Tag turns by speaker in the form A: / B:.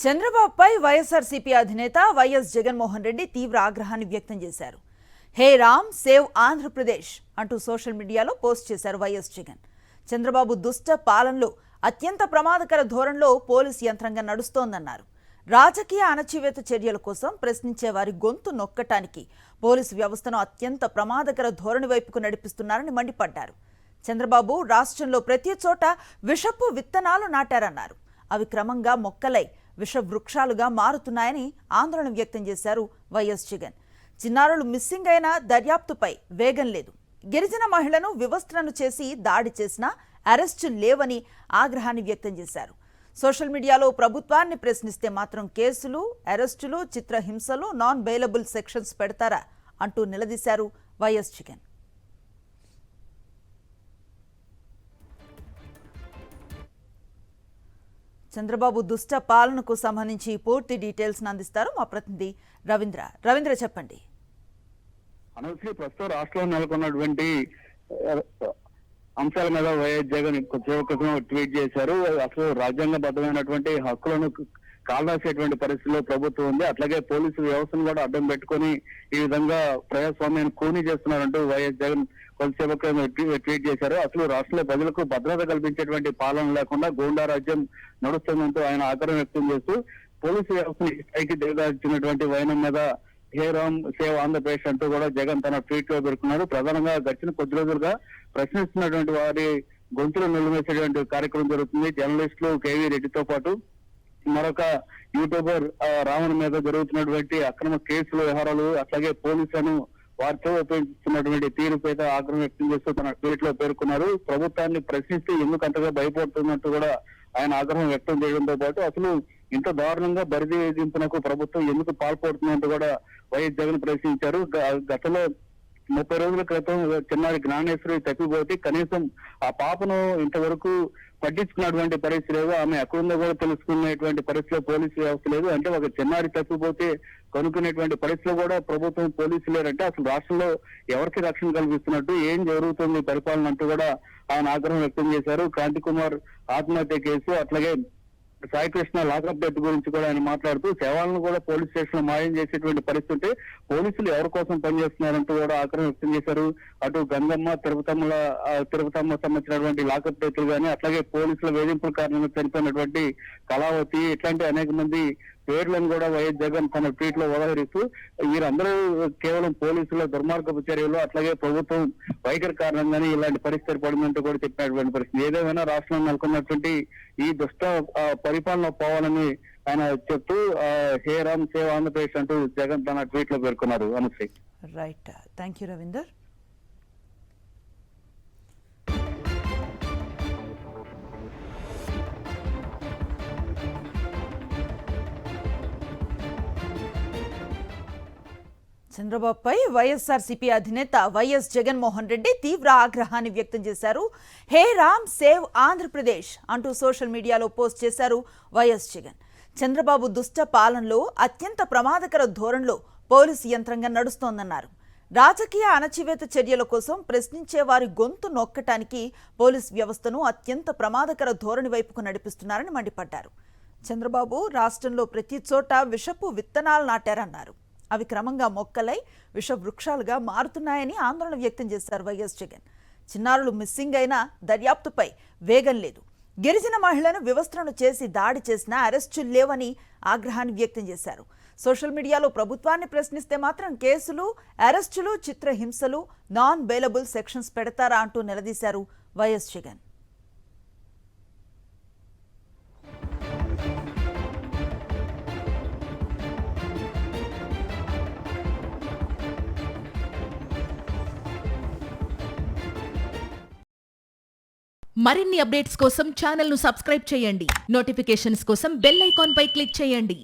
A: చంద్రబాబుపై వైఎస్ఆర్సీపీ అధినేత వైఎస్ జగన్మోహన్ రెడ్డి తీవ్ర ఆగ్రహాన్ని వ్యక్తం చేశారు. హే రామ్ సేవ్ ఆంధ్రప్రదేశ్ అంటూ సోషల్ మీడియాలో పోస్ట్ చేశారు వైఎస్ జగన్. చంద్రబాబు దుష్ట పాలనలో అత్యంత ప్రమాదకర ధోరణిలో పోలీసు యంత్రాంగం నడుస్తోందన్నారు. రాజకీయ అణచివేత చర్యల కోసం ప్రశ్నించే వారి గొంతు నొక్కటానికి పోలీసు వ్యవస్థను అత్యంత ప్రమాదకర ధోరణి వైపుకు నడిపిస్తున్నారని మండిపడ్డారు. చంద్రబాబు రాష్ట్రంలో ప్రతి చోట విషపు విత్తనాలు నాటారన్నారు. అవి క్రమంగా మొక్కలై విష వృక్షాలుగా మారుతున్నాయని ఆందోళన వ్యక్తం చేశారు వైఎస్ జగన్. చిన్నారులు మిస్సింగ్ అయిన దర్యాప్తుపై వేగం లేదు. గిరిజన మహిళను వివస్త్రను చేసి దాడి చేసినా అరెస్టు లేవని ఆగ్రహాన్ని వ్యక్తం చేశారు. సోషల్ మీడియాలో ప్రభుత్వాన్ని ప్రశ్నిస్తే మాత్రం కేసులు, అరెస్టులు, చిత్రహింసలు, నాన్ బెయిలబుల్ సెక్షన్స్ పెడతారా అంటూ నిలదీశారు వైఎస్ జగన్. చంద్రబాబు దుష్ట పాలనకు సంబంధించి పూర్తి డీటెయిల్స్ అందిస్తారు మా ప్రతినిధి రవీంద్ర చెప్పండి.
B: అనవసరి ప్రస్తుతం రాష్ట్రంలో నెలకొన్నటువంటి అంశాల మీద వైఎస్ జగన్ కొద్దిసేపు ట్వీట్ చేశారు. అసలు రాజ్యాంగబద్ధమైనటువంటి హక్కులను కాలరాసేటువంటి పరిస్థితిలో ప్రభుత్వం ఉంది. అట్లాగే పోలీసు వ్యవస్థను కూడా అడ్డం పెట్టుకుని ఈ విధంగా ప్రజాస్వామ్యాన్ని కూని చేస్తున్నారంటూ వైఎస్ జగన్ కొద్దిసేపు ట్వీట్ చేశారు. అసలు రాష్ట్రంలో ప్రజలకు భద్రత కల్పించేటువంటి పాలన లేకుండా గూండా రాజ్యం నడుస్తుందంటూ ఆయన ఆగ్రహం వ్యక్తం చేస్తూ పోలీసు వ్యవస్థను ఈ స్థాయికి దిగదార్చినటువంటి వైనం మీద హే రామ్ సేవ్ ఆంధ్రప్రదేశ్ అంటూ కూడా జగన్ తన ట్వీట్ లో పేర్కొన్నారు. ప్రధానంగా గడిచిన కొద్ది రోజులుగా ప్రశ్నిస్తున్నటువంటి వారి గొంతులు నిలవేసేటువంటి కార్యక్రమం జరుగుతుంది. జర్నలిస్టులు కేవీ రెడ్డితో పాటు మరొక యూట్యూబర్ రావణ్ మీద జరుగుతున్నటువంటి అక్రమ కేసుల వ్యవహారాలు, అట్లాగే పోలీసులను వారితో ఉపయోగిస్తున్నటువంటి తీరుపై ఆగ్రహం వ్యక్తం చేస్తూ తన ట్వీట్ లో పేర్కొన్నారు. ప్రభుత్వాన్ని ప్రశ్నిస్తే ఎందుకు అంతగా భయపడుతున్నట్టు కూడా ఆయన ఆగ్రహం వ్యక్తం చేయడంతో పాటు అసలు ఇంత దారుణంగా బరిది వేధింపునకు ప్రభుత్వం ఎందుకు పాల్పడుతున్నట్టు కూడా వైఎస్ జగన్ ప్రశ్నించారు. గతంలో 30 రోజుల క్రితం చిన్నారి జ్ఞానేశ్వరి తప్పిపోతే కనీసం ఆ పాపను ఇంతవరకు పట్టించుకున్నటువంటి పరిస్థితి లేదు. ఆమె ఎక్కడుందో కూడా తెలుసుకునేటువంటి పరిస్థితిలో పోలీసు వ్యవస్థ లేదు. అంటే ఒక చిన్నారి తప్పిపోతే కనుక్కునేటువంటి పరిస్థితిలో కూడా ప్రభుత్వం పోలీసులు లేరంటే అసలు రాష్ట్రంలో ఎవరికి రక్షణ కల్పిస్తున్నట్టు, ఏం జరుగుతుంది పరిపాలన అంటూ కూడా ఆయన ఆగ్రహం వ్యక్తం చేశారు. క్రాంతి కుమార్ ఆత్మహత్య కేసు, అట్లాగే సాయికృష్ణ లాకప్ డెత్ గురించి కూడా ఆయన మాట్లాడుతూ సేవలను కూడా పోలీస్ స్టేషన్ లో మాయం చేసేటువంటి పరిస్థితి, పోలీసులు ఎవరి కోసం పనిచేస్తున్నారంటూ కూడా ఆగ్రహం వ్యక్తం చేశారు. అటు గంగమ్మ, తిరుపతమ్మ సంబంధించినటువంటి లాకప్ డెత్లు కానీ, అట్లాగే పోలీసుల వేధింపుల కారణంగా చనిపోయినటువంటి కళావతి, ఇట్లాంటి అనేక మంది పేర్లను కూడా వైఎస్ జగన్ తన ట్వీట్ లో ఉదహరిస్తూ వీరందరూ కేవలం పోలీసుల దుర్మార్గపు చర్యలు, అట్లాగే ప్రభుత్వం వైఖరి కారణంగానే ఇలాంటి పరిస్థితి పడిందంటూ కూడా చెప్పినటువంటి పరిస్థితి. ఏదేమైనా రాష్ట్రంలో నెలకొన్నటువంటి ఈ దుష్ట పరిపాలన పోవాలని ఆయన చెప్తూ హే రామ్ సేవ్ ఆంధ్రప్రదేశ్ అంటూ జగన్ తన ట్వీట్ లో పేర్కొన్నారు. Anusri.
A: Right, thank you Ravinder. చంద్రబాబుపై వైఎస్ఆర్సీపీ అధినేత వైఎస్ జగన్మోహన్ రెడ్డి తీవ్ర ఆగ్రహాన్ని వ్యక్తం చేశారు. హే రామ్ సేవ్ ఆంధ్రప్రదేశ్ అంటూ సోషల్ మీడియాలో పోస్ట్ చేశారు వైఎస్ జగన్. చంద్రబాబు దుష్ట పాలనలో అత్యంత ప్రమాదకర ధోరణిలో పోలీసు యంత్రాంగం నడుస్తోందన్నారు. రాజకీయ అణచివేత చర్యల కోసం ప్రశ్నించే వారి గొంతు నొక్కటానికి పోలీసు వ్యవస్థను అత్యంత ప్రమాదకర ధోరణి వైపుకు నడిపిస్తున్నారని మండిపడ్డారు. చంద్రబాబు రాష్ట్రంలో ప్రతి చోట విషపు విత్తనాలు నాటారన్నారు. అవి క్రమంగా మొక్కలై విష వృక్షాలుగా మారుతున్నాయని ఆందోళన వ్యక్తం చేశారు వైఎస్ జగన్. చిన్నారులు మిస్సింగ్ అయిన దర్యాప్తుపై వేగం లేదు. గిరిజన మహిళను వివస్త్రను చేసి దాడి చేసినా అరెస్టులు లేవని ఆగ్రహాన్ని వ్యక్తం చేశారు. సోషల్ మీడియాలో ప్రభుత్వాన్ని ప్రశ్నిస్తే మాత్రం కేసులు, అరెస్టులు, చిత్రహింసలు, నాన్ బెయిలబుల్ సెక్షన్స్ పెడతారా అంటూ నిలదీశారు వైఎస్ జగన్.
C: మరిన్ని అప్డేట్స్ కోసం ఛానల్ ను సబ్స్క్రైబ్ చేయండి. నోటిఫికేషన్స్ కోసం బెల్ ఐకాన్ పై క్లిక్ చేయండి.